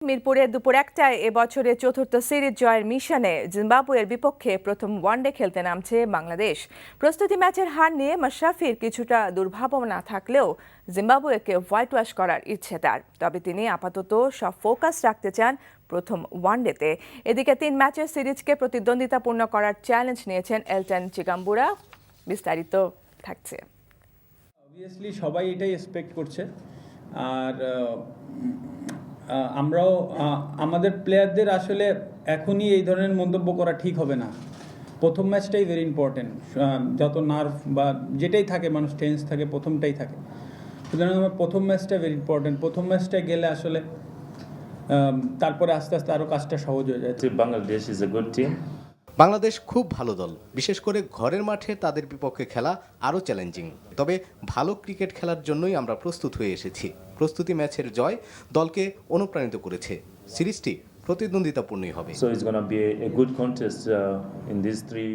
মিরপুরে দুপুর 1টায় এবছরের চতুর্থ সিরিজ জয়ের মিশনে জিম্বাবুয়ের বিপক্ষে প্রথম ওয়ানডে খেলতে নামছে বাংলাদেশ। প্রস্তুতি ম্যাচের হার নিয়ে মাশরাফির কিছুটা দুর্ভাবনা থাকলেও জিম্বাবুয়েকে হোয়াইট ওয়াশ করার ইচ্ছে তার। তবে তিনি আপাতত সব ফোকাস রাখতে চান প্রথম ওয়ানডেতে। এদিকে 3 ম্যাচের সিরিজকে প্রতিদ্বন্দ্বিতাপূর্ণ করার চ্যালেঞ্জ নিয়েছেন এলটন চিগাম্বুরা। বিস্তারিত থাকছে। অবভিয়াসলি সবাই এটাই এক্সপেক্ট করছে, আর আমরাও আমাদের প্লেয়ারদের আসলে এখনই এই ধরনের মন্তব্য করা ঠিক হবে না। প্রথম ম্যাচটাই ভেরি ইম্পর্টেন্ট। যত নার্ভ বা যেটাই থাকে, মানুষ টেন্স থাকে, প্রথমটাই থাকে। সুতরাং আমার প্রথম ম্যাচটা ভেরি ইম্পর্টেন্ট। প্রথম ম্যাচটা গেলে আসলে তারপরে আস্তে আস্তে আরও কাজটা সহজ হয়ে যায়। Bangladesh is a good team. Bangladesh খুব ভালো দল, বিশেষ করে ঘরের মাঠে তাদের বিপক্ষে খেলা আরও চ্যালেঞ্জিং। তবে ভালো ক্রিকেট খেলার জন্যই আমরা প্রস্তুত হয়ে এসেছি। প্রস্তুতি ম্যাচের জয় দলকে অনুপ্রাণিত করেছে। সিরিজটি প্রতিদ্বন্দ্বিতাপূর্ণই হবে। So it's going to be a good contest in these 3